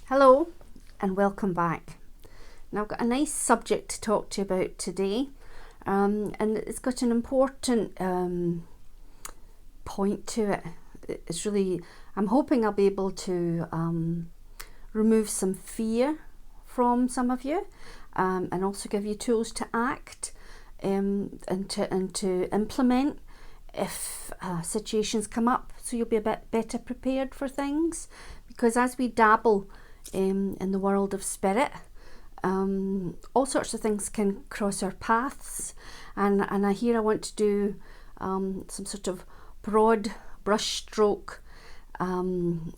Hello and welcome back. Now I've got a nice subject to talk to you about today, and it's got an important point to it. It's really, I'm hoping I'll be able to remove some fear from some of you, and also give you tools to act and to implement if situations come up, so you'll be a bit better prepared for things. Because as we dabble in the world of spirit, all sorts of things can cross our paths, and I want to do some sort of broad brushstroke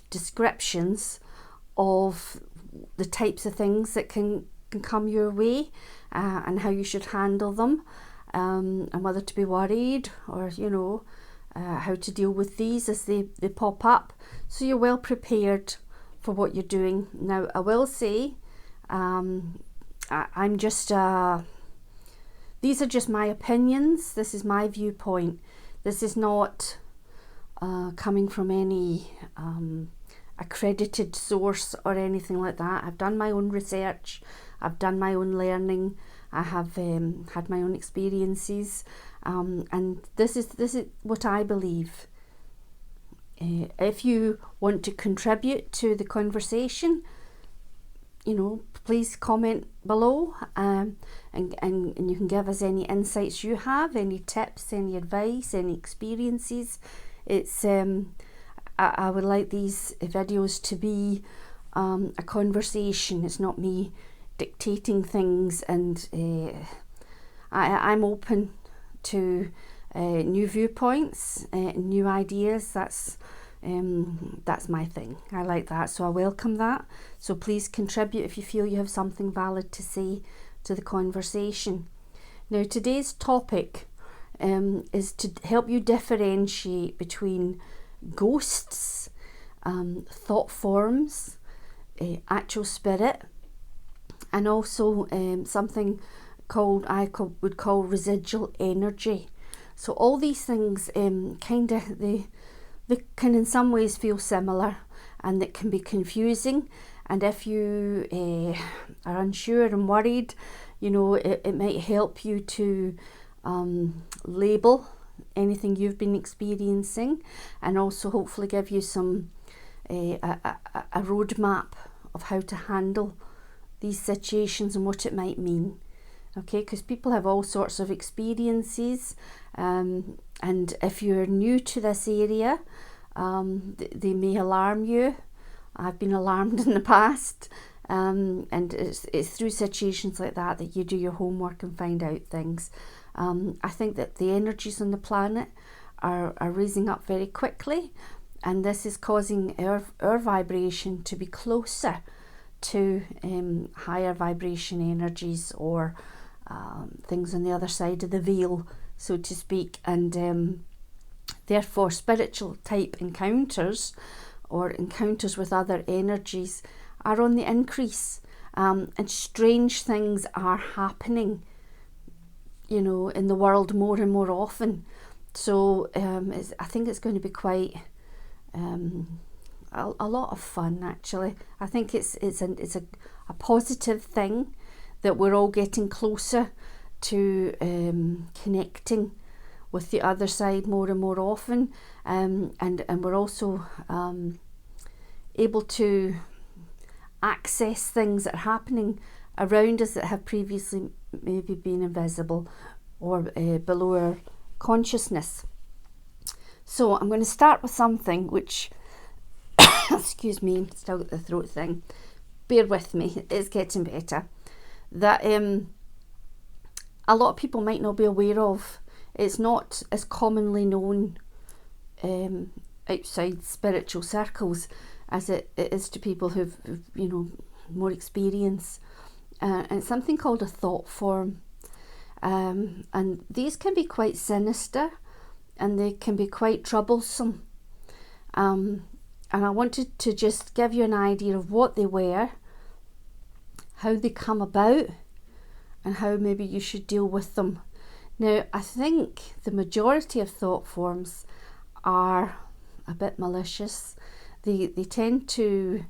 descriptions of the types of things that can come your way, and how you should handle them, and whether to be worried or how to deal with these as they pop up, so you're well prepared for what you're doing. Now I will say, I'm just these are just my opinions. This is my viewpoint. This is not coming from any accredited source or anything like that. I've done my own research, I've done my own learning, I have had my own experiences, and this is what I believe. If you want to contribute to the conversation, please comment below, and you can give us any insights you have, any tips, any advice, any experiences. It's I would like these videos to be a conversation. It's not me dictating things, and I'm open to new viewpoints, new ideas. That's my thing. I like that, so I welcome that. So please contribute if you feel you have something valid to say to the conversation. Now today's topic is to help you differentiate between ghosts, thought forms, actual spirit, and also something I would call residual energy. So all these things they can in some ways feel similar, and that can be confusing. And if you are unsure and worried, it might help you to label anything you've been experiencing, and also hopefully give you some a roadmap of how to handle these situations and what it might mean. Okay, because people have all sorts of experiences, and if you're new to this area, they may alarm you. I've been alarmed in the past, and it's through situations like that you do your homework and find out things. I think that the energies on the planet are raising up very quickly, and this is causing our vibration to be closer to higher vibration energies, or things on the other side of the veil, so to speak, and therefore spiritual type encounters or encounters with other energies are on the increase, and strange things are happening in the world more and more often. So I think it's going to be quite a lot of fun, actually. I think it's a positive thing that we're all getting closer to connecting with the other side more and more often, and we're also able to access things that are happening around us that have previously maybe been invisible or below our consciousness. So I'm going to start with something which excuse me, still got the throat thing, bear with me, it's getting better, that a lot of people might not be aware of. It's not as commonly known outside spiritual circles as it is to people who've more experience, and it's something called a thought form, and these can be quite sinister, and they can be quite troublesome, and I wanted to just give you an idea of what they were, how they come about, and how maybe you should deal with them. Now, I think the majority of thought forms are a bit malicious. They tend to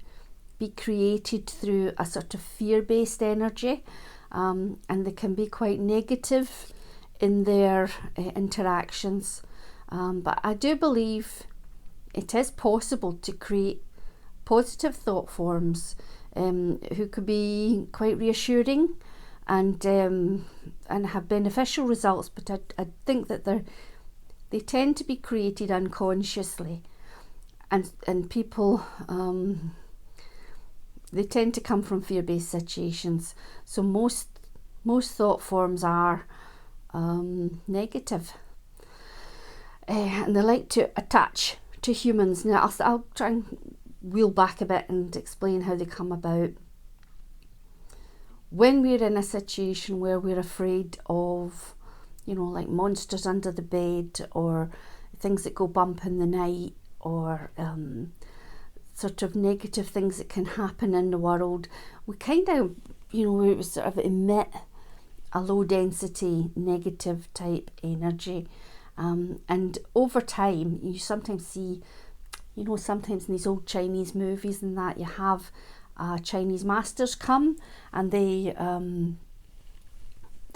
be created through a sort of fear-based energy, and they can be quite negative in their interactions. But I do believe it is possible to create positive thought forms who could be quite reassuring and have beneficial results. But I think that they tend to be created unconsciously, and people they tend to come from fear-based situations. So most thought forms are negative, and they like to attach to humans. Now I'll try and wheel back a bit and explain how they come about. When we're in a situation where we're afraid of, like monsters under the bed, or things that go bump in the night, or sort of negative things that can happen in the world, we kind of, we sort of emit a low density negative type energy. And over time, you sometimes see, sometimes in these old Chinese movies and that, you have Chinese masters come and they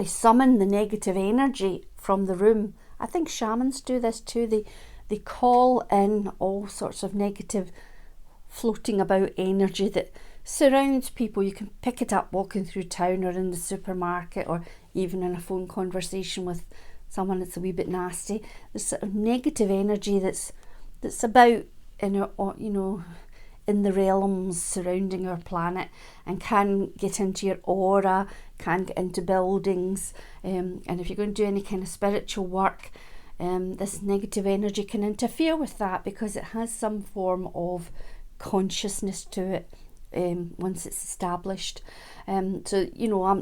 summon the negative energy from the room. I think shamans do this too. They call in all sorts of negative floating about energy that surrounds people. You can pick it up walking through town or in the supermarket, or even in a phone conversation with someone that's a wee bit nasty. There's sort of negative energy that's about in the realms surrounding our planet, and can get into your aura, can get into buildings, and if you're going to do any kind of spiritual work, this negative energy can interfere with that, because it has some form of consciousness to it once it's established. So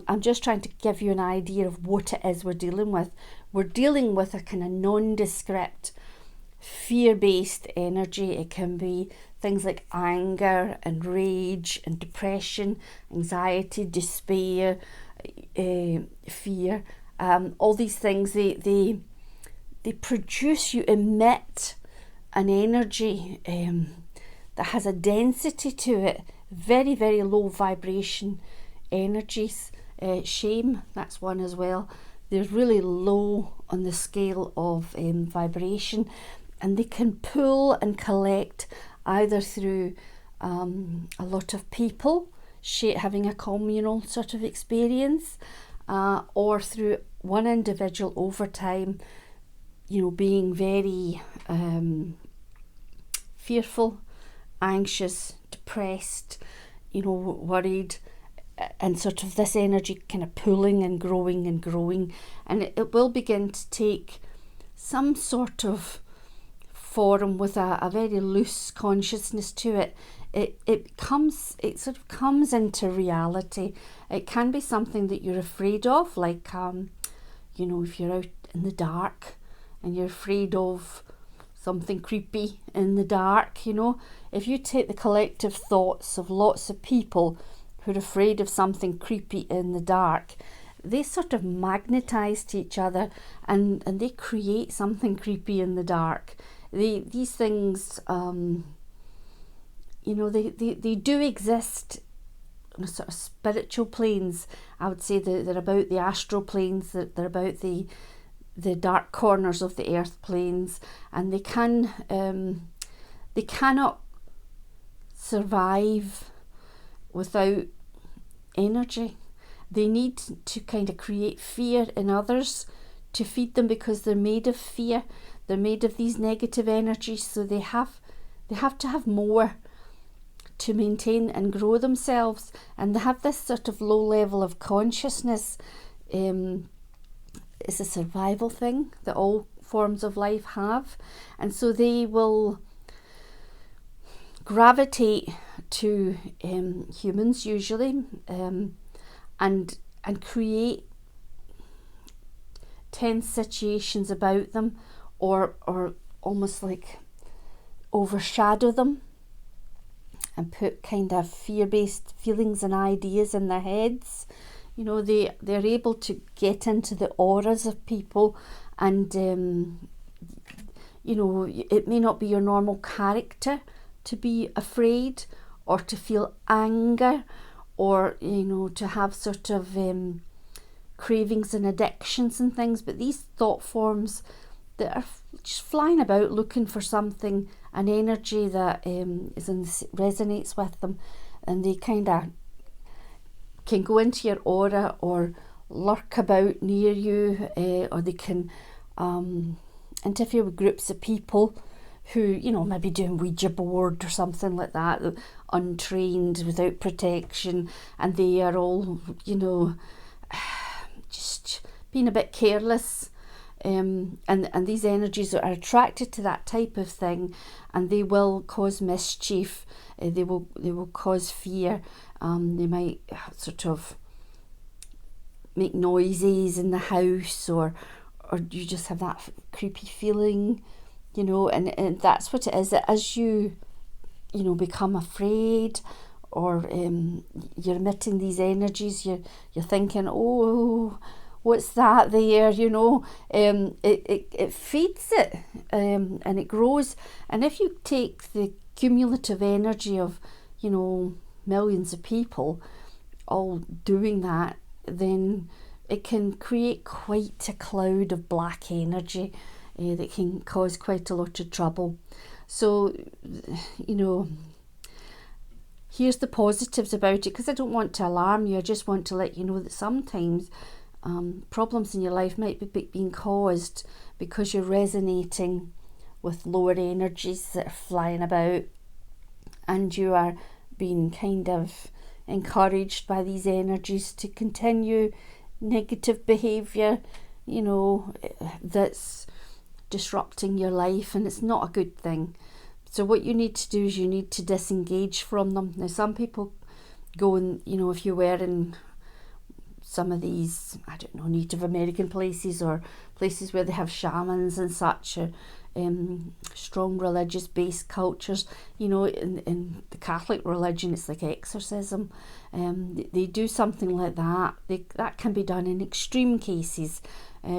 I'm just trying to give you an idea of what it is we're dealing with. We're dealing with a kind of nondescript fear-based energy. It can be things like anger and rage and depression, anxiety, despair, fear. All these things, they produce, you emit an energy that has a density to it, very, very low vibration energies. Shame, that's one as well. They're really low on the scale of vibration, and they can pull and collect either through a lot of people having a communal sort of experience, or through one individual over time, being very fearful, anxious, depressed, worried, and sort of this energy kind of pulling and growing, and it will begin to take some sort of form with a very loose consciousness to it. It sort of comes into reality. It can be something that you're afraid of, like if you're out in the dark and you're afraid of something creepy in the dark. If you take the collective thoughts of lots of people who are afraid of something creepy in the dark, they sort of magnetize to each other, and they create something creepy in the dark. These things, they do exist on a sort of spiritual planes. I would say they're about the astral planes, they're about the dark corners of the earth planes, and they cannot survive without energy. They need to kind of create fear in others to feed them, because they're made of fear. They're made of these negative energies, so they have to have more to maintain and grow themselves, and they have this sort of low level of consciousness. It's a survival thing that all forms of life have, and so they will gravitate to humans usually, and create tense situations about them, or almost like overshadow them, and put kind of fear-based feelings and ideas in their heads. They're able to get into the auras of people, and it may not be your normal character to be afraid or to feel anger, or, you know, to have sort of cravings and addictions and things. But these thought forms that are just flying about looking for something, an energy that resonates with them, and they kind of can go into your aura or lurk about near you, or they can interfere with groups of people who, you know, maybe doing Ouija board or something like that, untrained, without protection, and they are all, you know, just being a bit careless. And these energies are attracted to that type of thing, and they will cause mischief. They will cause fear. They might sort of make noises in the house, or you just have that creepy feeling, you know. And that's what it is. That as you know, become afraid, or you're emitting these energies, you're thinking, oh, what's that there, you know. It feeds it, and it grows. And if you take the cumulative energy of, you know, millions of people all doing that, then it can create quite a cloud of black energy that can cause quite a lot of trouble. So, you know, here's the positives about it, because I don't want to alarm you. I just want to let you know that sometimes problems in your life might be being caused because you're resonating with lower energies that are flying about, and you are being kind of encouraged by these energies to continue negative behaviour, you know, that's disrupting your life, and it's not a good thing. So what you need to do is you need to disengage from them. Now, some people go and, you know, if you're wearing some of these, I don't know, Native American places, or places where they have shamans and such, or strong religious based cultures, you know, in the Catholic religion it's like exorcism. They do something like that. That can be done in extreme cases,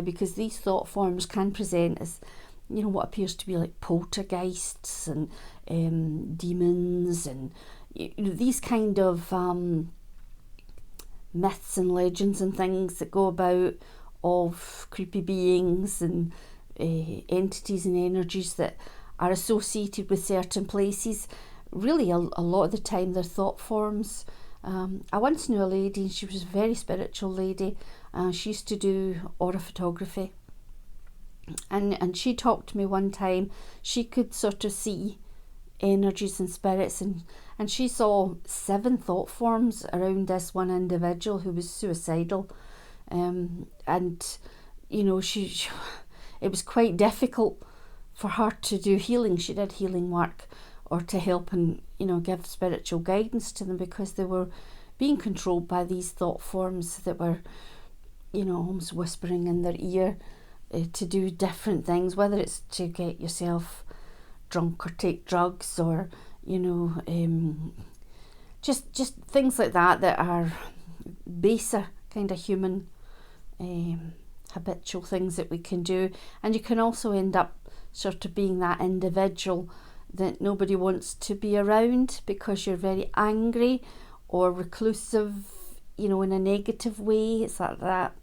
because these thought forms can present as, you know, what appears to be like poltergeists and demons, and, you know, these kind of myths and legends and things that go about of creepy beings and entities and energies that are associated with certain places. Really, a lot of the time they're thought forms. I once knew a lady, and she was a very spiritual lady. She used to do aura photography, and she talked to me one time. She could sort of see energies and spirits, and she saw 7 thought forms around this one individual who was suicidal, and, you know, she it was quite difficult for her to do healing. She did healing work, or to help and, you know, give spiritual guidance to them, because they were being controlled by these thought forms that were, you know, almost whispering in their ear to do different things, whether it's to get yourself drunk or take drugs, or, you know, just things like that are baser kind of human habitual things that we can do. And you can also end up sort of being that individual that nobody wants to be around, because you're very angry or reclusive, you know, in a negative way. It's like that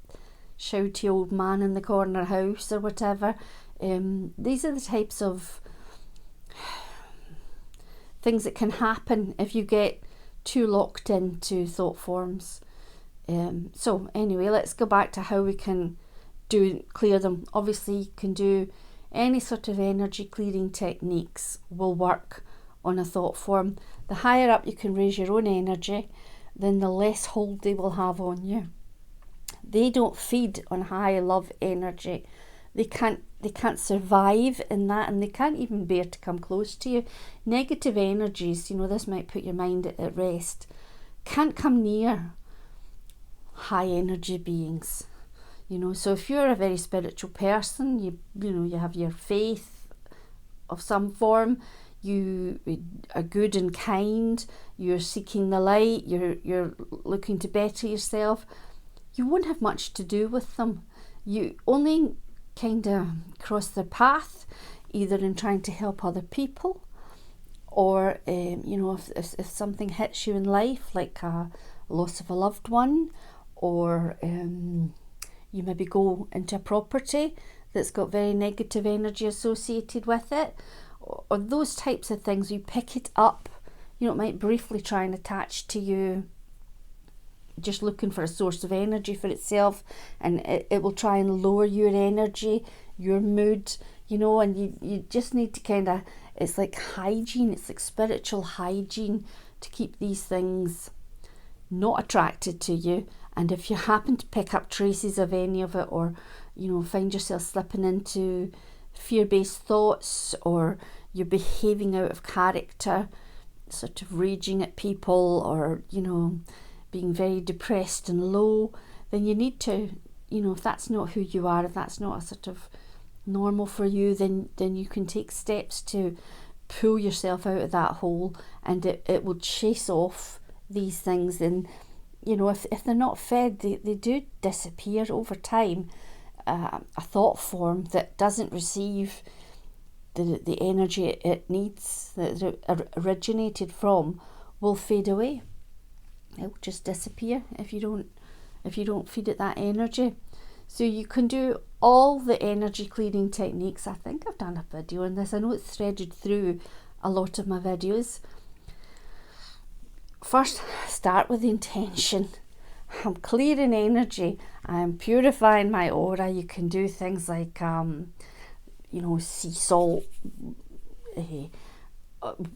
shouty old man in the corner house or whatever. These are the types of things that can happen if you get too locked into thought forms. So anyway, let's go back to how we can clear them. Obviously, you can do any sort of energy clearing techniques will work on a thought form. The higher up you can raise your own energy, then the less hold they will have on you. They don't feed on high love energy. They can't survive in that, and they can't even bear to come close to you. Negative energies, you know, this might put your mind at rest, can't come near high energy beings. You know, so if you're a very spiritual person, you know, you have your faith of some form, you are good and kind, you're seeking the light, you're looking to better yourself, you won't have much to do with them. You only kind of cross their path either in trying to help other people, or if something hits you in life, like a loss of a loved one, or you maybe go into a property that's got very negative energy associated with it, or those types of things, you pick it up. It might briefly try and attach to you, just looking for a source of energy for itself, and it will try and lower your energy, your mood, and you just need to kind of, it's like hygiene, it's like spiritual hygiene, to keep these things not attracted to you. And if you happen to pick up traces of any of it, or find yourself slipping into fear-based thoughts, or you're behaving out of character, sort of raging at people, or being very depressed and low, then you need to, if that's not who you are, if that's not a sort of normal for you, then you can take steps to pull yourself out of that hole, and it will chase off these things. And if they're not fed, they do disappear over time. A thought form that doesn't receive the energy it needs, that it originated from, will fade away. It will just disappear if you don't feed it that energy. So you can do all the energy clearing techniques. I think I've done a video on this. I know it's threaded through a lot of my videos. First, start with the intention. I'm clearing energy. I'm purifying my aura. You can do things like, sea salt,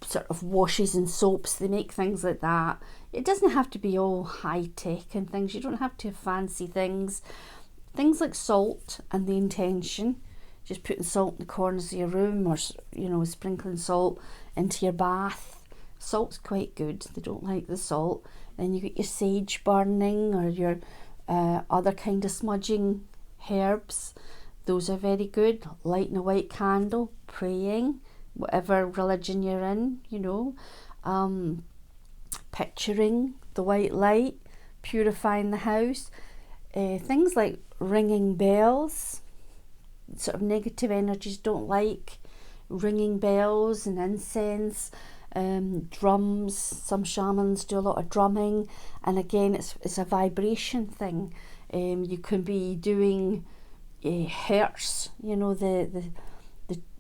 sort of washes and soaps. They make things like that. It doesn't have to be all high tech and things. You don't have to have fancy things. Things like salt and the intention. Just putting salt in the corners of your room, or sprinkling salt into your bath. Salt's quite good. They don't like the salt. Then you get your sage burning, or your other kind of smudging herbs. Those are very good. Lighting a white candle, praying, whatever religion you're in, picturing the white light, purifying the house. Things like ringing bells. Sort of negative energies don't like ringing bells, and incense. Drums. Some shamans do a lot of drumming, and again, it's a vibration thing. You can be doing hertz,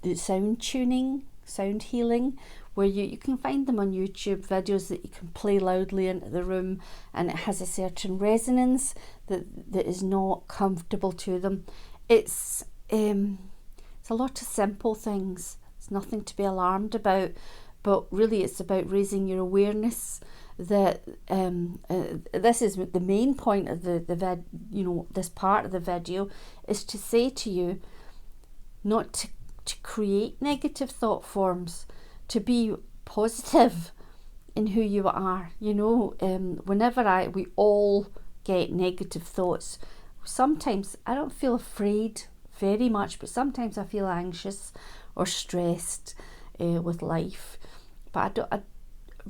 the sound tuning, sound healing, where you can find them on YouTube videos that you can play loudly into the room, and it has a certain resonance that is not comfortable to them. It's a lot of simple things. It's nothing to be alarmed about. But really, it's about raising your awareness that this is the main point of this part of the video, is to say to you not to create negative thought forms, to be positive in who you are. Whenever we all get negative thoughts. Sometimes I don't feel afraid very much, but sometimes I feel anxious or stressed with life. But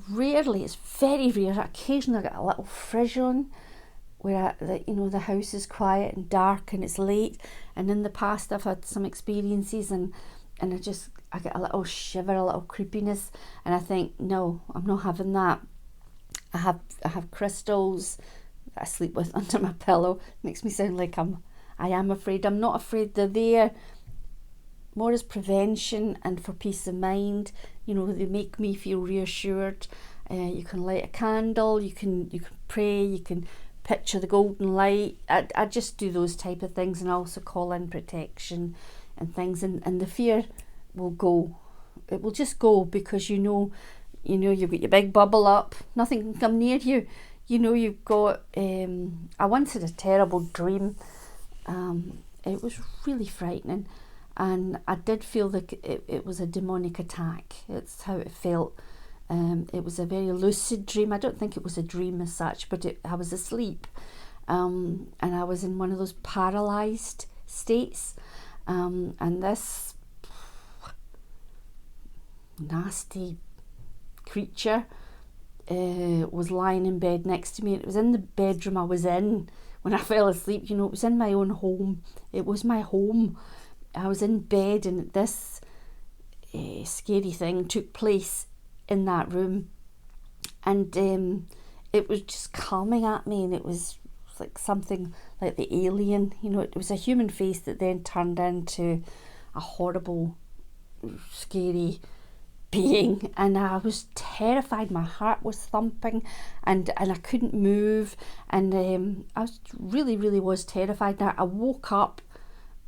rarely, it's very rare. Occasionally I get a little frisson where the house is quiet and dark and it's late. And in the past I've had some experiences, and I get a little shiver, a little creepiness, and I think, no, I'm not having that. I have crystals that I sleep with under my pillow. It makes me sound like I am afraid. I'm not afraid. They're there more as prevention and for peace of mind. They make me feel reassured. You can light a candle, you can pray, you can picture the golden light. I just do those type of things, and I also call in protection and things, and the fear will go. It will just go, because you've got your big bubble up, nothing can come near you. You've got I once had a terrible dream. It was really frightening, and I did feel that it was a demonic attack. It's how it felt. It was a very lucid dream. I don't think it was a dream as such, but I was asleep, and I was in one of those paralysed states, and this nasty creature was lying in bed next to me. It was in the bedroom I was in when I fell asleep. It was in my own home. It was my home. I was in bed, and this scary thing took place in that room, and it was just coming at me, and it was like something like the alien, it was a human face that then turned into a horrible, scary being, and I was terrified. My heart was thumping, and I couldn't move, and I was really was terrified. Now I woke up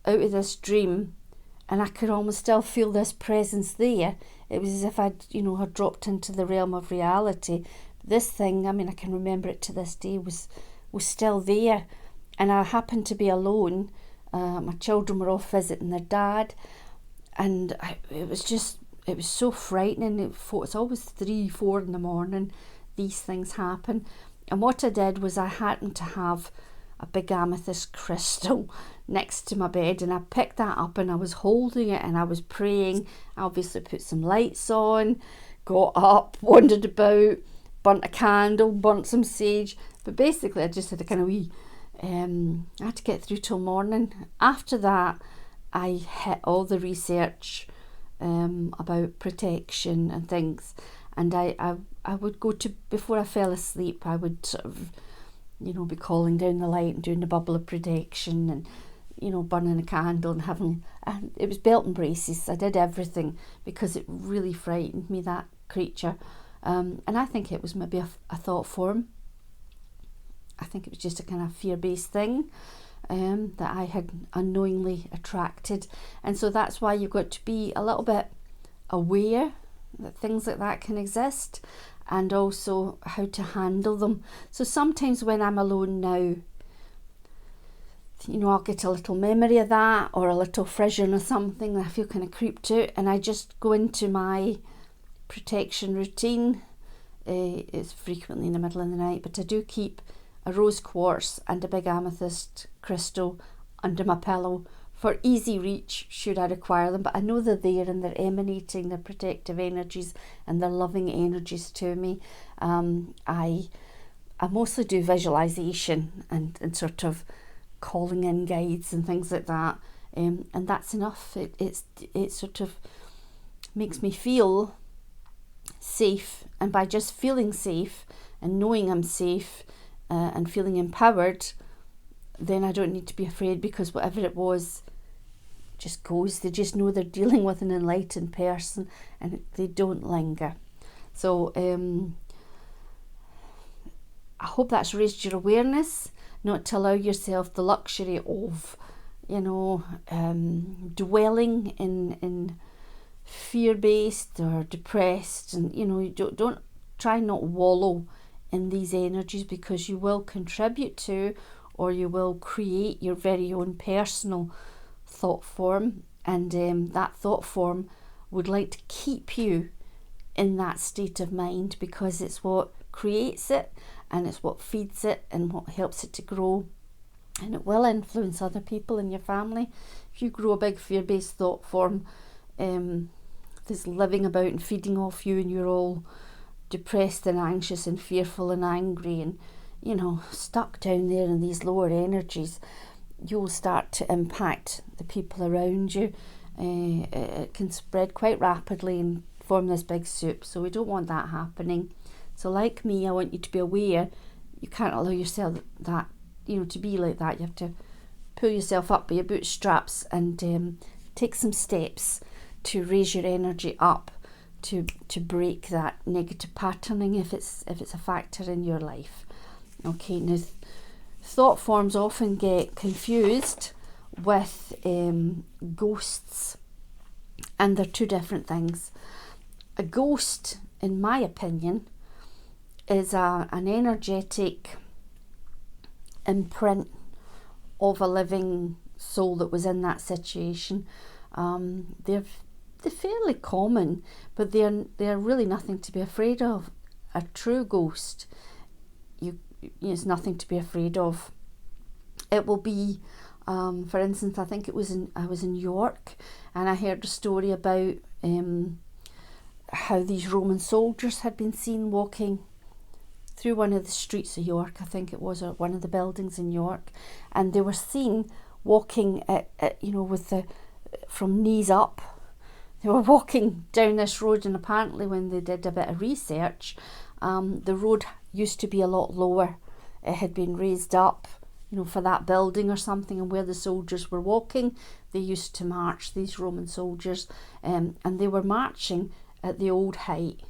out of this dream, and I could almost still feel this presence there. It was as if I'd had dropped into the realm of reality. This thing, I can remember it to this day, was still there, and I happened to be alone. My children were off visiting their dad, and it was so frightening. It's always 3-4 in the morning these things happen. And what I did was, I happened to have a big amethyst crystal next to my bed, and I picked that up and I was holding it and I was praying. I obviously put some lights on, got up, wandered about, burnt a candle, burnt some sage, but basically I just had a kind of I had to get through till morning. After that, I hit all the research about protection and things, and I would go to, before I fell asleep, I would sort of be calling down the light and doing the bubble of protection, and burning a candle and it was belt and braces. I did everything because it really frightened me, that creature, and I think it was maybe a thought form. I think it was just a kind of fear-based thing that I had unknowingly attracted. And so that's why you've got to be a little bit aware that things like that can exist, and also how to handle them. So sometimes when I'm alone now, I'll get a little memory of that, or a little frisson or something that I feel kind of creeped out, and I just go into my protection routine. It's frequently in the middle of the night, but I do keep a rose quartz and a big amethyst crystal under my pillow for easy reach should I require them. But I know they're there, and they're emanating their protective energies and their loving energies to me. I mostly do visualization and sort of calling in guides and things like that, and that's enough. It sort of makes me feel safe, and by just feeling safe and knowing I'm safe and feeling empowered, then I don't need to be afraid, because whatever it was just goes. They just know they're dealing with an enlightened person, and they don't linger. So I hope that's raised your awareness, not to allow yourself the luxury of dwelling in fear-based or depressed, and you don't try not wallow in these energies, because you will contribute to, or you will create your very own personal thought form, and that thought form would like to keep you in that state of mind, because it's what creates it, and it's what feeds it, and what helps it to grow, and it will influence other people in your family. If you grow a big fear-based thought form that's living about and feeding off you, and you're all depressed and anxious and fearful and angry and stuck down there in these lower energies, you'll start to impact the people around you. It can spread quite rapidly and form this big soup, so we don't want that happening. So like me, I want you to be aware. You can't allow yourself that to be like that. You have to pull yourself up by your bootstraps and take some steps to raise your energy up, to break that negative patterning if it's a factor in your life. Okay, now thought forms often get confused with ghosts, and they're two different things. A ghost, in my opinion, is an energetic imprint of a living soul that was in that situation. They're fairly common, but they're really nothing to be afraid of. A true ghost, it's nothing to be afraid of. It will be, for instance, I think I was in York, and I heard a story about how these Roman soldiers had been seen walking through one of the streets of York, I think it was, or one of the buildings in York, and they were seen walking at with from knees up. they were walking down this road, and apparently when they did a bit of research, the road used to be a lot lower. It had been raised up, for that building or something, and where the soldiers were walking, they used to march, these Roman soldiers, and they were marching at the old height.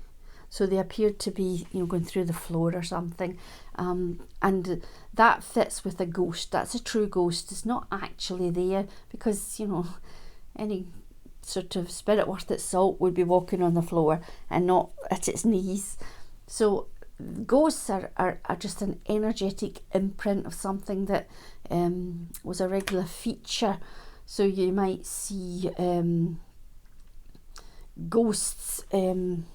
So they appeared to be, going through the floor or something. And that fits with a ghost. That's a true ghost. It's not actually there because, any sort of spirit worth its salt would be walking on the floor and not at its knees. So ghosts are just an energetic imprint of something that was a regular feature. So you might see ghosts in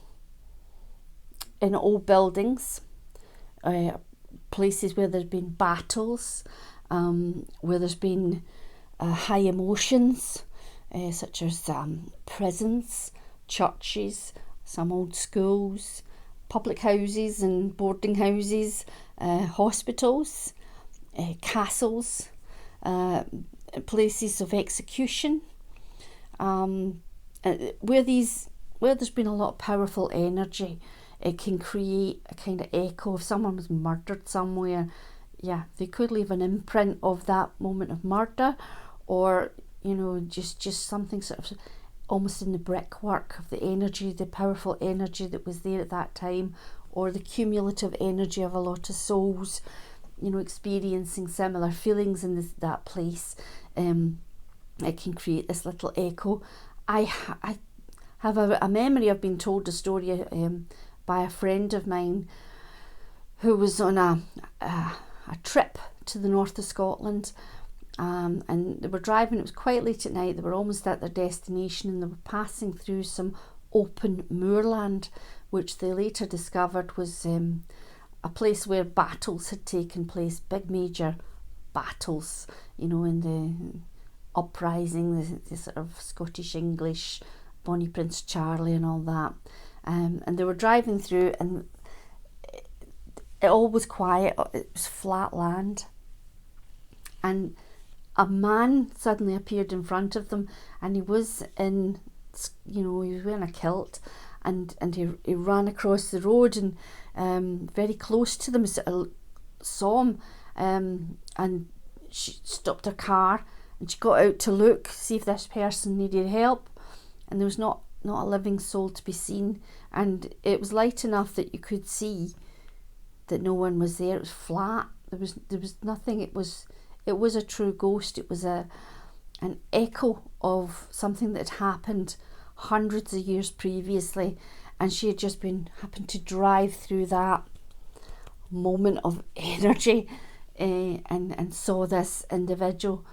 old buildings, places where there's been battles, where there's been high emotions, such as prisons, churches, some old schools, public houses and boarding houses, hospitals, castles, places of execution, where there's been a lot of powerful energy. It can create a kind of echo. If someone was murdered somewhere, they could leave an imprint of that moment of murder, or just something sort of almost in the brickwork of the energy, the powerful energy that was there at that time, or the cumulative energy of a lot of souls, experiencing similar feelings in that place. It can create this little echo. I have a memory of being told a story by a friend of mine who was on a trip to the north of Scotland, and they were driving. It was quite late at night. They were almost at their destination, and they were passing through some open moorland, which they later discovered was a place where battles had taken place, big major battles, in the uprising, the sort of Scottish English, Bonnie Prince Charlie and all that. And they were driving through, and it all was quiet. It was flat land, and a man suddenly appeared in front of them, and he was in, he was wearing a kilt, and he ran across the road, and very close to them, saw him, and she stopped her car, and she got out to look, see if this person needed help, and there was not a living soul to be seen, and it was light enough that you could see that no one was there. It was flat. There was nothing. It was a true ghost. It was an echo of something that had happened hundreds of years previously, and she had just happened to drive through that moment of energy, and saw this individual.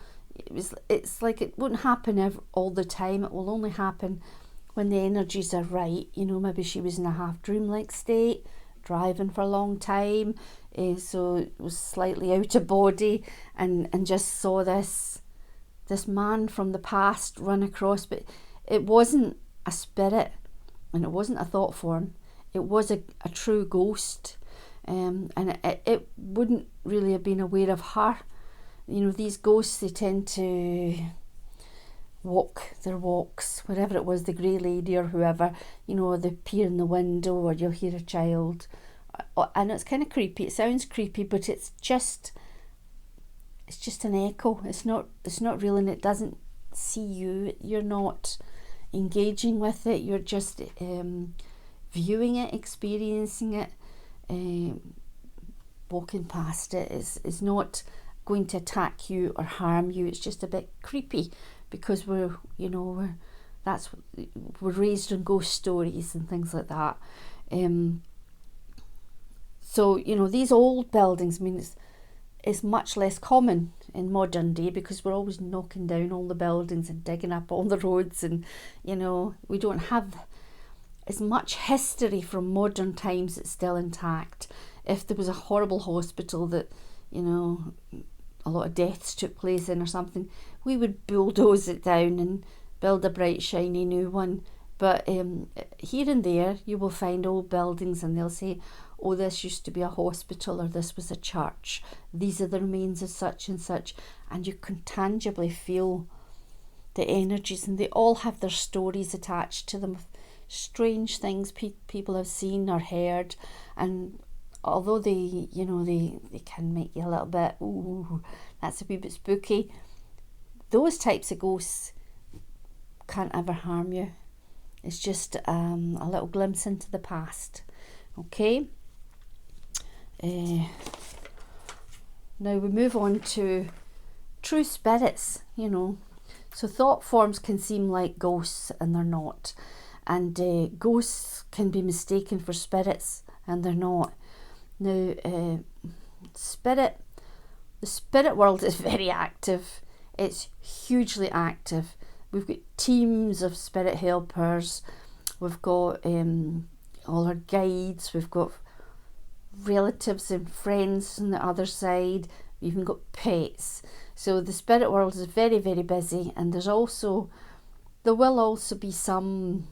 It's like it wouldn't happen all the time. It will only happen when the energies are right. Maybe she was in a half dreamlike state, driving for a long time, so it was slightly out of body, and just saw this man from the past run across. But it wasn't a spirit, and it wasn't a thought form. It was a true ghost, and it wouldn't really have been aware of her. These ghosts, they tend to walk their walks, wherever it was, the grey lady or whoever, they appear in the window, or you'll hear a child, and it's kind of creepy. It sounds creepy, but it's just an echo. It's not real, and it doesn't see you. You're not engaging with it. You're just viewing it, experiencing it, walking past it. Is not going to attack you or harm you. It's just a bit creepy, because we're raised on ghost stories and things like that. So these old buildings, it's much less common in modern day, because we're always knocking down all the buildings and digging up all the roads, and we don't have as much history from modern times that's still intact. If there was a horrible hospital that a lot of deaths took place in or something, we would bulldoze it down and build a bright shiny new one. But here and there you will find old buildings, and they'll say, oh, this used to be a hospital, or this was a church, these are the remains of such and such, and you can tangibly feel the energies, and they all have their stories attached to them, strange things people have seen or heard. And although they can make you a little bit, ooh, that's a wee bit spooky, those types of ghosts can't ever harm you. It's just a little glimpse into the past. Okay. Now we move on to true spirits, So thought forms can seem like ghosts and they're not. And ghosts can be mistaken for spirits and they're not. Now, the spirit world is very active. It's hugely active. We've got teams of spirit helpers. We've got all our guides. We've got relatives and friends on the other side. We've even got pets. So the spirit world is very, very busy, and there will also be some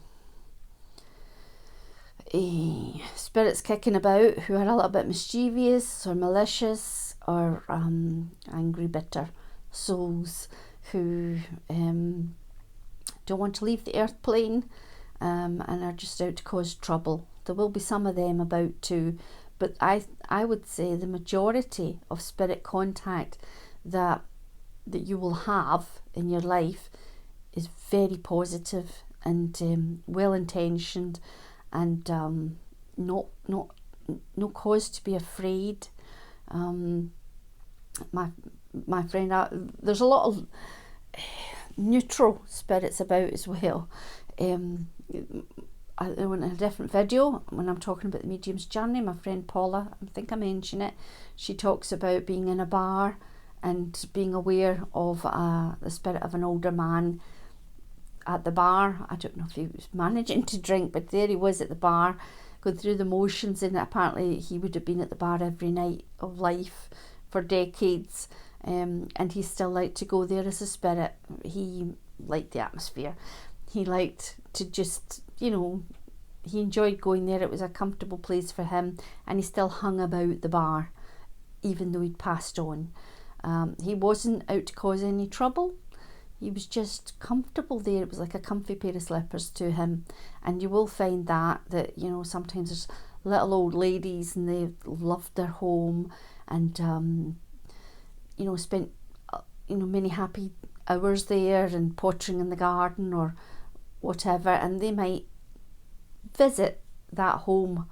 spirits kicking about who are a little bit mischievous or malicious or angry, bitter souls who don't want to leave the earth plane and are just out to cause trouble. There will be some of them about too, but I would say the majority of spirit contact that you will have in your life is very positive and well-intentioned, and no cause to be afraid. My friend, there's a lot of neutral spirits about as well. In a different video, when I'm talking about the medium's journey, my friend Paula, I think I mentioned it, she talks about being in a bar and being aware of the spirit of an older man at the bar. I don't know if he was managing to drink, but there he was at the bar going through the motions, and apparently he would have been at the bar every night of life for decades, and he still liked to go there as a spirit. He liked the atmosphere. He liked to just, he enjoyed going there. It was a comfortable place for him, and he still hung about the bar even though he'd passed on. He wasn't out to cause any trouble. He was just comfortable there. It was like a comfy pair of slippers to him. And you will find that sometimes there's little old ladies and they loved their home and spent many happy hours there and pottering in the garden or whatever, and they might visit that home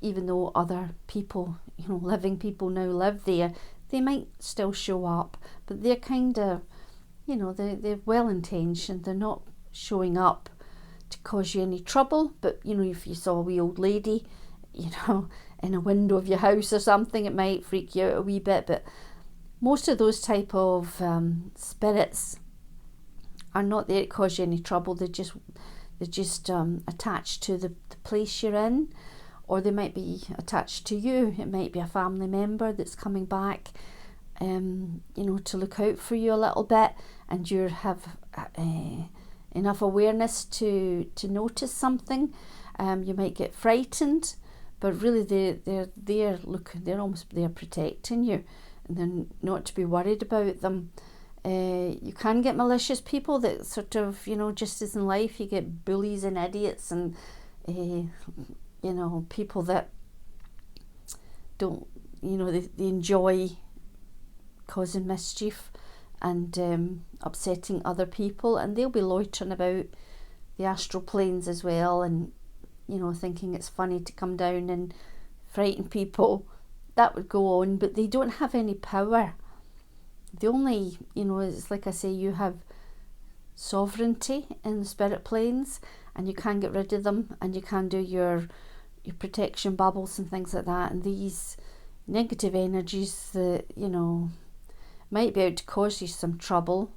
even though other people, living people now live there. They might still show up, but they're kind of, they're well-intentioned. They're not showing up to cause you any trouble. But, if you saw a wee old lady, in a window of your house or something, it might freak you out a wee bit. But most of those type of spirits are not there to cause you any trouble. They're just attached to the place you're in. Or they might be attached to you. It might be a family member that's coming back, to look out for you a little bit, and you have enough awareness to notice something. You might get frightened, but really they're there. Look, they're protecting you, and they're not to be worried about them. You can get malicious people that sort of, just as in life, you get bullies and idiots and people that don't, they enjoy causing mischief and upsetting other people, and they'll be loitering about the astral planes as well, and thinking it's funny to come down and frighten people. That would go on, but they don't have any power. The only, it's like I say, you have sovereignty in the spirit planes, and you can get rid of them, and you can do your protection bubbles and things like that. And these negative energies that might be out to cause you some trouble,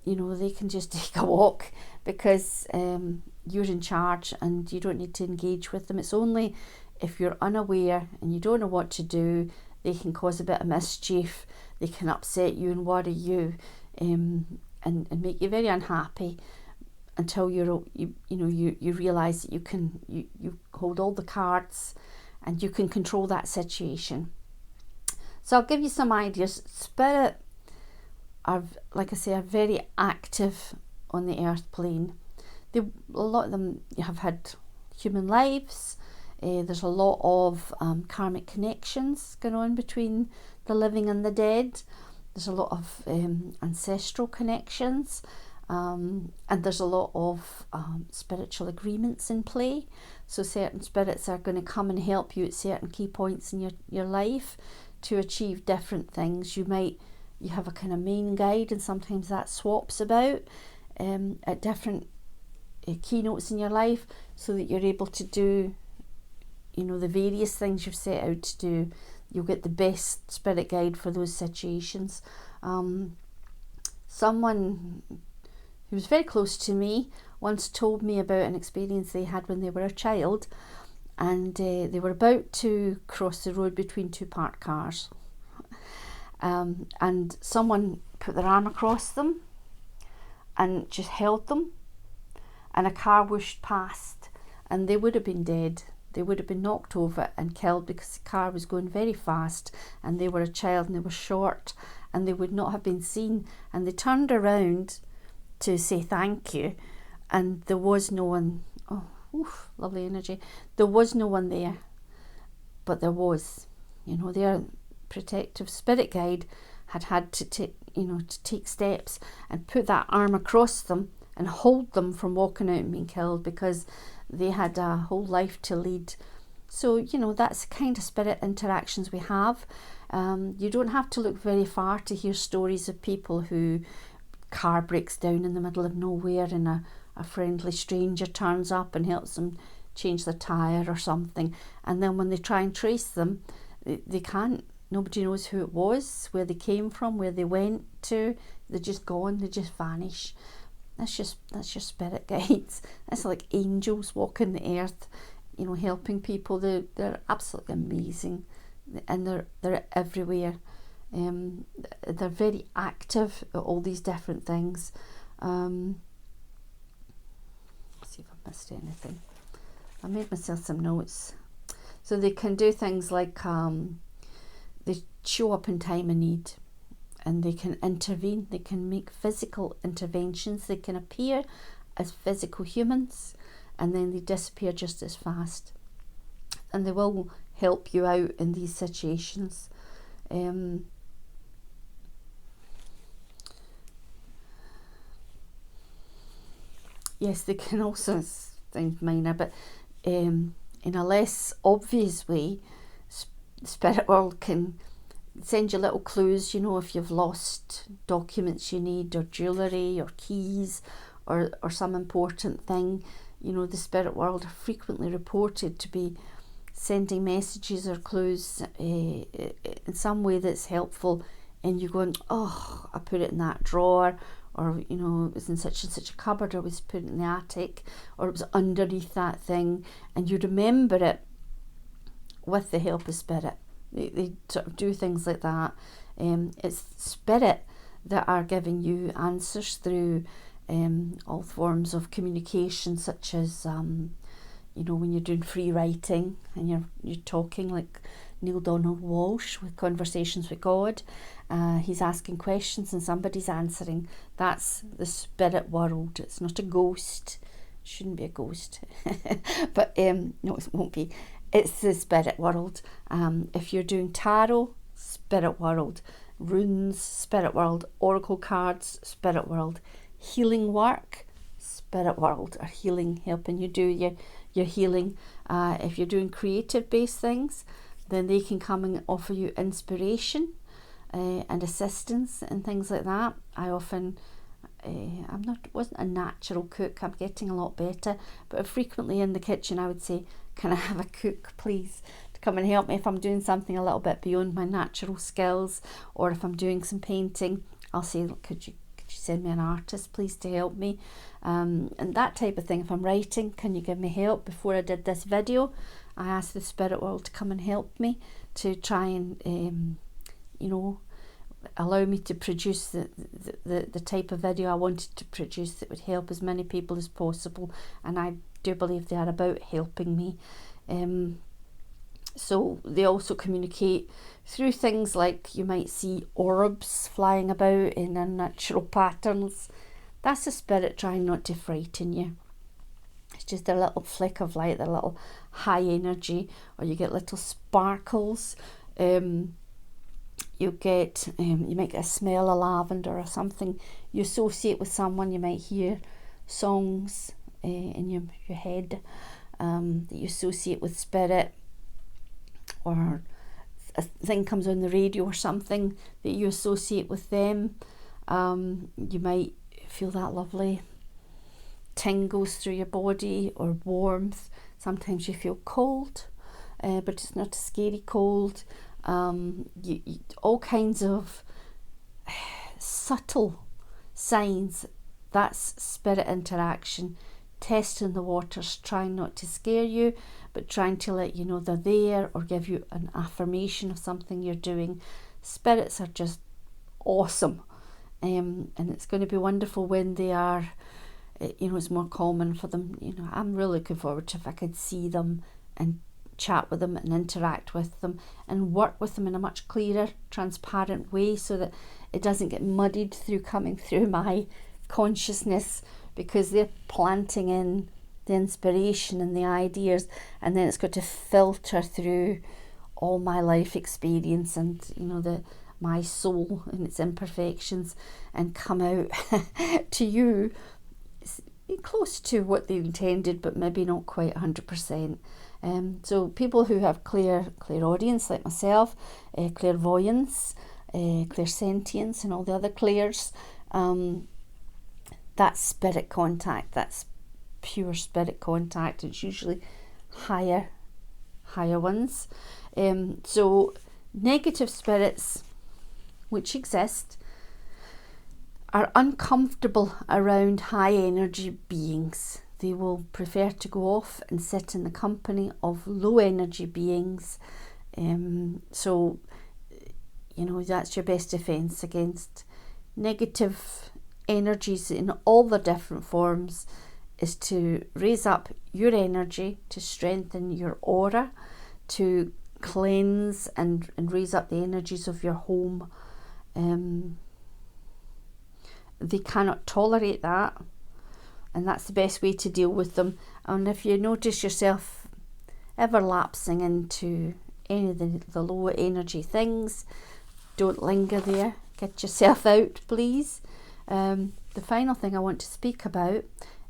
they can just take a walk, because you're in charge and you don't need to engage with them. It's only if you're unaware and you don't know what to do, they can cause a bit of mischief. They can upset you and worry you, and make you very unhappy, until you realise that you hold all the cards and you can control that situation. So I'll give you some ideas. Spirit are, like I say, are very active on the earth plane. A lot of them have had human lives. There's a lot of karmic connections going on between the living and the dead. There's a lot of ancestral connections, and there's a lot of spiritual agreements in play. So certain spirits are going to come and help you at certain key points in your life to achieve different things. You have a kind of main guide, and sometimes that swaps about at different keynotes in your life, so that you're able to do, the various things you've set out to do. You'll get the best spirit guide for those situations. Someone who was very close to me once told me about an experience they had when they were a child, and they were about to cross the road between two parked cars, and someone put their arm across them and just held them, and a car whooshed past, and they would have been dead. They would have been knocked over and killed because the car was going very fast, and they were a child and they were short, and they would not have been seen. And they turned around to say thank you, and there was no one. Oh, oof, lovely energy. There was no one there, but there was. Their protective spirit guide had to take steps and put that arm across them and hold them from walking out and being killed, because they had a whole life to lead. So, that's the kind of spirit interactions we have. You don't have to look very far to hear stories of people who car breaks down in the middle of nowhere, and a friendly stranger turns up and helps them change their tyre or something. And then when they try and trace them, they can't. Nobody knows who it was, where they came from, where they went to. They're just gone. They just vanish. That's your spirit guides. That's like angels walking the earth, helping people. They're absolutely amazing, and they're everywhere. They're very active at all these different things. Let's see if I've missed anything. I made myself some notes. So they can do things like they show up in time of need, and they can intervene. They can make physical interventions. They can appear as physical humans, and then they disappear just as fast. And they will help you out in these situations. Yes, they can also sound minor, but in a less obvious way, the spirit world can send you little clues, if you've lost documents you need, or jewellery, or keys, or some important thing. The spirit world are frequently reported to be sending messages or clues in some way that's helpful, and you going, oh, I put it in that drawer, or it was in such and such a cupboard, or was put it in the attic, or it was underneath that thing, and you remember it with the help of spirit. They sort of do things like that. It's spirit that are giving you answers through all forms of communication, such as when you're doing free writing and you're talking, like Neil Donald Walsh with Conversations with God. He's asking questions and somebody's answering. That's the spirit world. It's not a ghost. It shouldn't be a ghost. But no, it won't be. It's the spirit world. If you're doing tarot, spirit world. Runes, spirit world. Oracle cards, spirit world. Healing work, spirit world. Or healing, helping you do your healing. If you're doing creative based things, then they can come and offer you inspiration and assistance and things like that. I often wasn't a natural cook. I'm getting a lot better, but frequently in the kitchen I would say, can I have a cook please to come and help me if I'm doing something a little bit beyond my natural skills, or if I'm doing some painting, I'll say, could you send me an artist please to help me, and that type of thing. If I'm writing, can you give me help? Before I did this video, I asked the spirit world to come and help me to try and allow me to produce the type of video I wanted to produce that would help as many people as possible, and I do believe they are about helping me. So they also communicate through things like you might see orbs flying about in unnatural patterns. That's a spirit trying not to frighten you. It's just a little flick of light, a little high energy, or you get little sparkles. You might get a smell of lavender or something you associate with someone. You might hear songs in your head that you associate with spirit, or a thing comes on the radio or something that you associate with them. You might feel that lovely tingles through your body, or warmth. Sometimes you feel cold, but it's not a scary cold. All kinds of subtle signs. That's spirit interaction, testing the waters, trying not to scare you, but trying to let you know they're there, or give you an affirmation of something you're doing. Spirits are just awesome, and it's going to be wonderful when they are, it's more common for them. I'm really looking forward to if I could see them and chat with them and interact with them and work with them in a much clearer, transparent way, so that it doesn't get muddied coming through my consciousness, because they're planting in the inspiration and the ideas, and then it's got to filter through all my life experience and my soul and its imperfections, and come out to you close to what they intended, but maybe not quite 100%. So people who have clairaudience like myself, clairvoyance, clairsentience, and all the other clairs, that's spirit contact. That's pure spirit contact. It's usually higher ones. So negative spirits, which exist, are uncomfortable around high energy beings. They will prefer to go off and sit in the company of low energy beings. So that's your best defense against negative energies in all the different forms, is to raise up your energy, to strengthen your aura, to cleanse and raise up the energies of your home. They cannot tolerate that, and that's the best way to deal with them. And if you notice yourself ever lapsing into any of the low energy things, don't linger there. Get yourself out, please. The final thing I want to speak about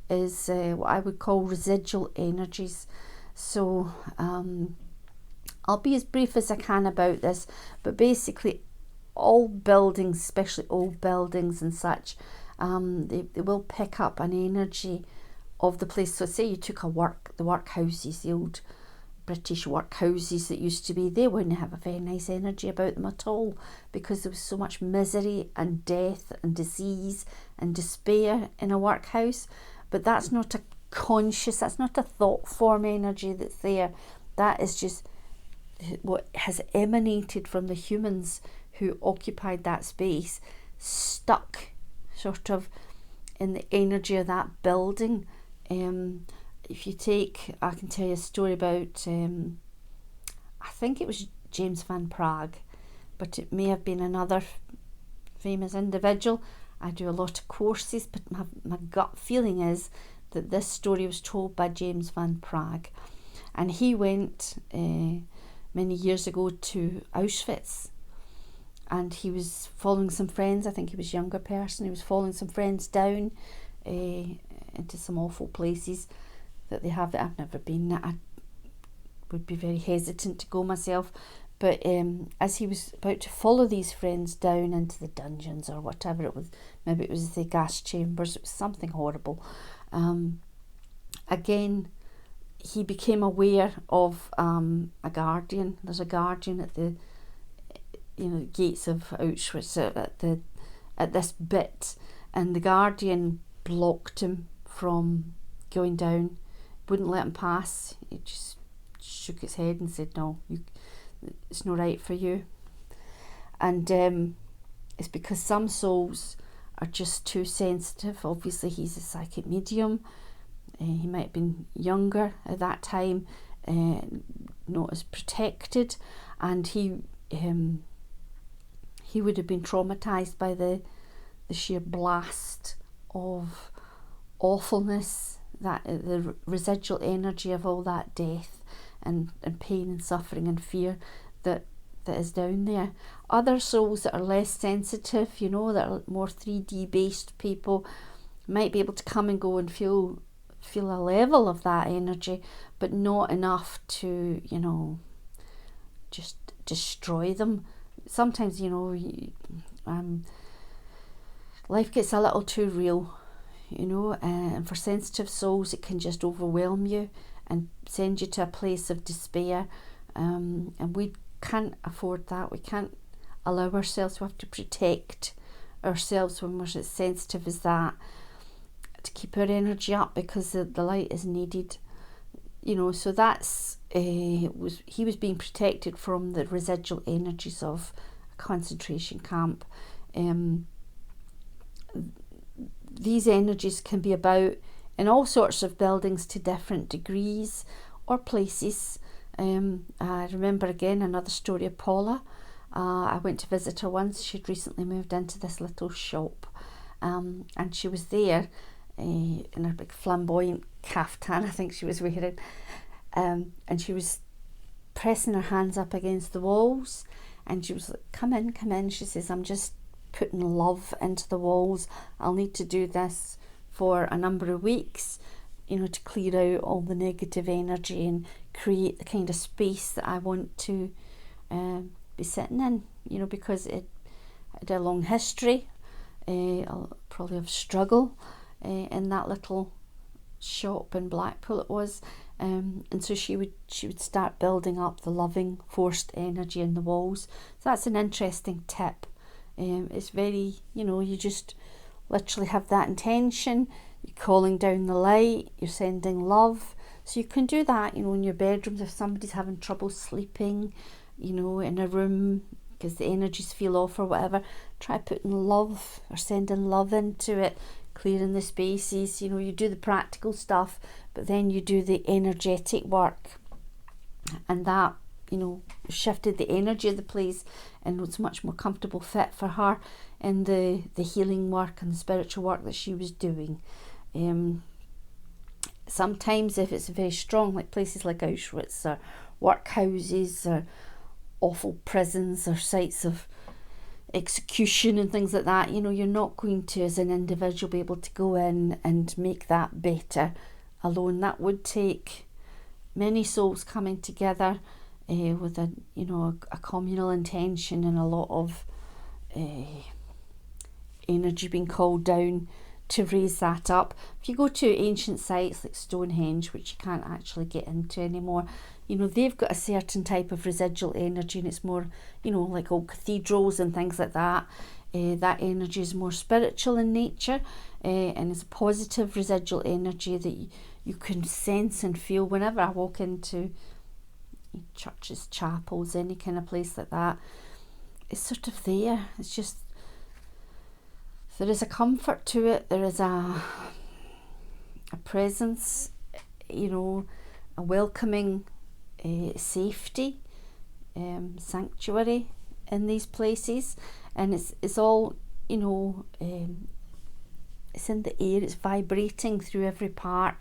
is what I would call residual energies. So I'll be as brief as I can about this, but basically all buildings, especially old buildings and such, they will pick up an energy of the place. So say you took the workhouses, the old British workhouses that used to be, they wouldn't have a very nice energy about them at all, because there was so much misery and death and disease and despair in a workhouse. But that's not a conscious, that's not a thought form energy that's there. That is just what has emanated from the humans who occupied that space, stuck sort of in the energy of that building. If you take, I can tell you a story about, I think it was James Van Praagh, but it may have been another famous individual. I do a lot of courses, but my gut feeling is that this story was told by James Van Praagh, and he went many years ago to Auschwitz, and he was following some friends. I think he was a younger person. He was following some friends down into some awful places that they have that I've never been. I would be very hesitant to go myself, but as he was about to follow these friends down into the dungeons or whatever it was, maybe it was the gas chambers, it was something horrible, again he became aware of a guardian. There's a guardian at the gates of Auschwitz at this bit, and the guardian blocked him from going down, wouldn't let him pass. He just shook his head and said, no, it's not right for you. And it's because some souls are just too sensitive. Obviously he's a psychic medium. He might have been younger at that time. not as protected, and he would have been traumatized by the sheer blast of awfulness, that the residual energy of all that death and pain and suffering and fear that is down there. Other souls that are less sensitive, that are more 3D based people, might be able to come and go and feel a level of that energy, but not enough to, just destroy them. Sometimes, life gets a little too real, and for sensitive souls it can just overwhelm you and send you to a place of despair, and we can't afford that. We can't allow ourselves, we have to protect ourselves when we're as sensitive as that, to keep our energy up, because the light is needed. So that's he was being protected from the residual energies of a concentration camp. These energies can be about in all sorts of buildings to different degrees or places. I remember again another story of Paula. I went to visit her once. She'd recently moved into this little shop, and she was there in her big flamboyant caftan, I think she was wearing, and she was pressing her hands up against the walls, and she was like, come in. She says, I'm just putting love into the walls. I'll need to do this for a number of weeks, to clear out all the negative energy and create the kind of space that I want to be sitting in, because it had a long history, probably of struggle in that little shop in Blackpool it was, and so she would start building up the loving forced energy in the walls. So that's an interesting tip. It's very, you just literally have that intention, you're calling down the light, you're sending love. So you can do that, in your bedrooms if somebody's having trouble sleeping, in a room because the energies feel off or whatever. Try putting love or sending love into it, clearing the spaces. You do the practical stuff, but then you do the energetic work, and that shifted the energy of the place and was much more comfortable fit for her in the healing work and the spiritual work that she was doing. Sometimes if it's very strong, like places like Auschwitz or workhouses or awful prisons or sites of execution and things like that, you're not going to, as an individual, be able to go in and make that better alone. That would take many souls coming together with a communal intention and a lot of energy being called down to raise that up. If you go to ancient sites like Stonehenge, which you can't actually get into anymore, they've got a certain type of residual energy, and it's more, like old cathedrals and things like that. That energy is more spiritual in nature, and it's a positive residual energy that you can sense and feel whenever I walk into churches, chapels, any kind of place like that. It's sort of there. It's just, there is a comfort to it. There is a presence, a welcoming safety, sanctuary in these places, and it's all it's in the air. It's vibrating through every part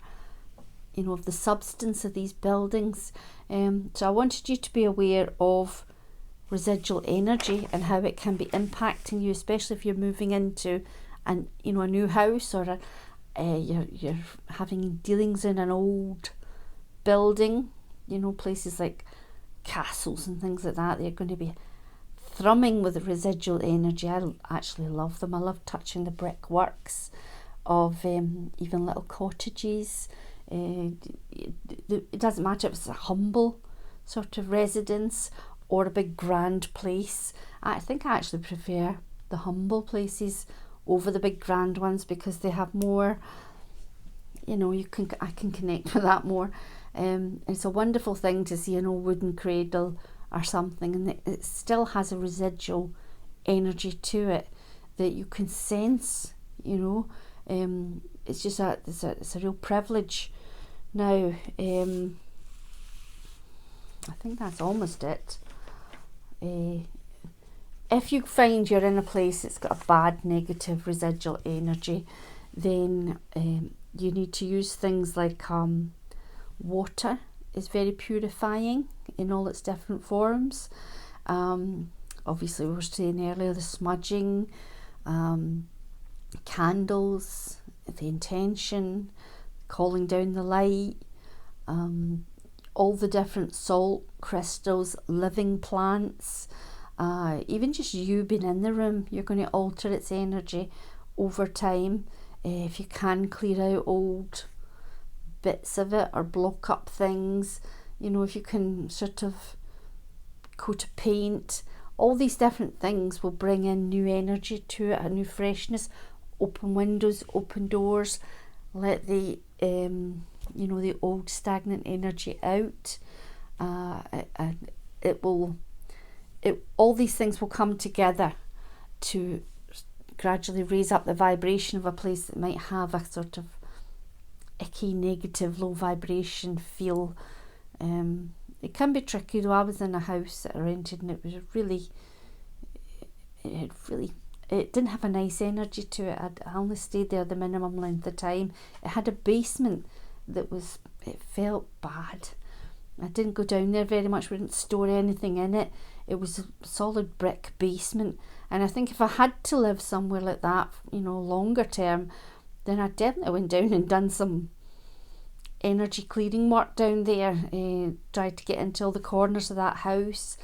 of the substance of these buildings. So I wanted you to be aware of residual energy and how it can be impacting you, especially if you're moving into a new house, or you're having dealings in an old building. Places like castles and things like that, they're going to be thrumming with residual energy. I actually love them. I love touching the brickworks of even little cottages. It doesn't matter if it's a humble sort of residence or a big grand place. I think I actually prefer the humble places over the big grand ones, because they have more, I can connect with that more. It's a wonderful thing to see an old wooden cradle or something, and it still has a residual energy to it that you can sense. It's just it's a real privilege. Now, I think that's almost it. If you find you're in a place that's got a bad negative residual energy, then you need to use things like water is very purifying in all its different forms. Obviously, we were saying earlier the smudging, candles, the intention, calling down the light, all the different salt crystals, living plants, even just you being in the room, you're going to alter its energy over time. If you can clear out old bits of it or block up things, you know, if you can sort of coat of paint, all these different things will bring in new energy to it, a new freshness. Open windows, open doors, let the you know, the old stagnant energy out. And all these things will come together to gradually raise up the vibration of a place that might have a sort of icky, negative, low vibration feel. It can be tricky though. I was in a house that I rented and it was it didn't have a nice energy to it. I only stayed there the minimum length of time. It had a basement that it felt bad. I didn't go down there very much. We didn't store anything in it. It was a solid brick basement. And I think if I had to live somewhere like that, you know, longer term, then I definitely went down and done some energy clearing work down there. Tried to get into all the corners of that house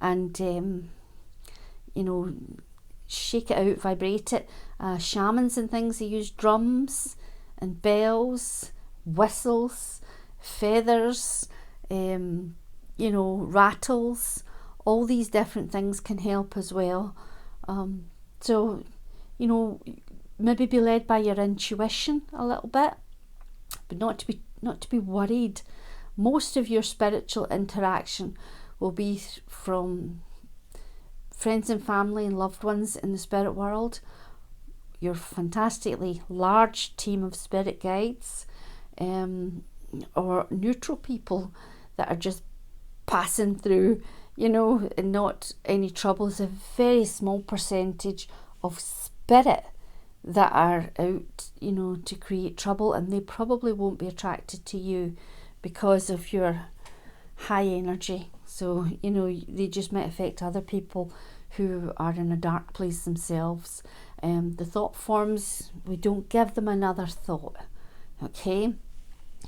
and, you know, shake it out, vibrate it. Shamans and things, they use drums and bells, whistles, feathers, you know, rattles. All these different things can help as well. So, you know, maybe be led by your intuition a little bit, but not to be worried. Most of your spiritual interaction will be from friends and family and loved ones in the spirit world, your fantastically large team of spirit guides, or neutral people that are just passing through, you know, and not any trouble. It's a very small percentage of spirit that are out, you know, to create trouble, and they probably won't be attracted to you because of your high energy. So, you know, they just might affect other people who are in a dark place themselves. The thought forms, we don't give them another thought, okay?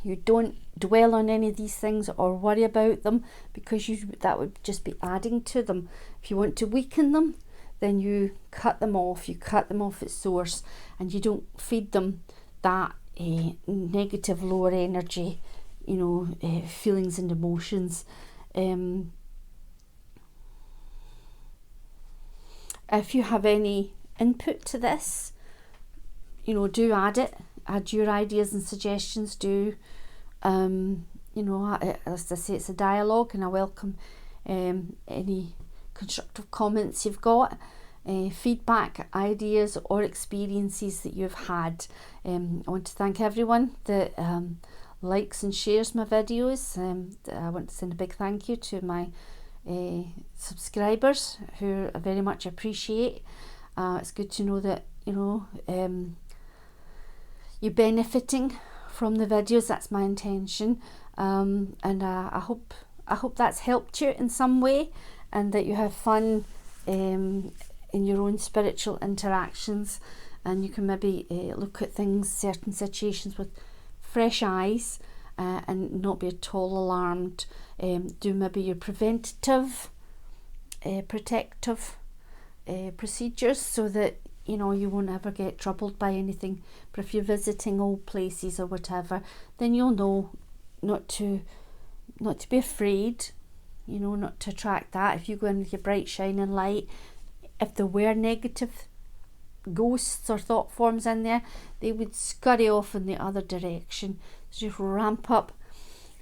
You don't dwell on any of these things or worry about them, because that would just be adding to them. If you want to weaken them, then you cut them off. You cut them off at source, and you don't feed them that negative, lower energy, you know, feelings and emotions. If you have any input to this, you know, do add it. Add your ideas and suggestions. Do, you know, as I say, it's a dialogue, and I welcome any constructive comments you've got, feedback, ideas or experiences that you've had. I want to thank everyone that likes and shares my videos. I want to send a big thank you to my subscribers, who I very much appreciate. It's good to know that, you know, you're benefiting from the videos. That's my intention, and I hope that's helped you in some way, and that you have fun in your own spiritual interactions, and you can maybe look at things, certain situations, with fresh eyes, and not be at all alarmed. Do maybe your preventative, protective procedures, so that, you know, you won't ever get troubled by anything. But if you're visiting old places or whatever, then you'll know not to be afraid, you know, not to attract that. If you go in with your bright shining light, if there were negative ghosts or thought forms in there, they would scurry off in the other direction. So just ramp up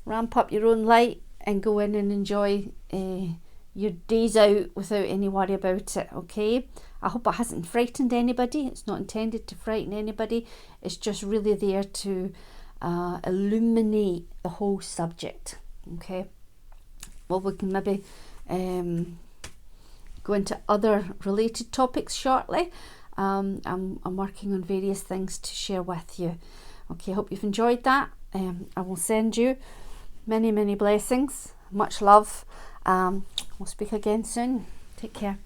your own light and go in and enjoy your days out without any worry about it, okay? I hope it hasn't frightened anybody. It's not intended to frighten anybody. It's just really there to illuminate the whole subject, okay? well, we can maybe go into other related topics shortly. I'm working on various things to share with you. Okay, I hope you've enjoyed that. I will send you many blessings, much love. We'll speak again soon. Take care.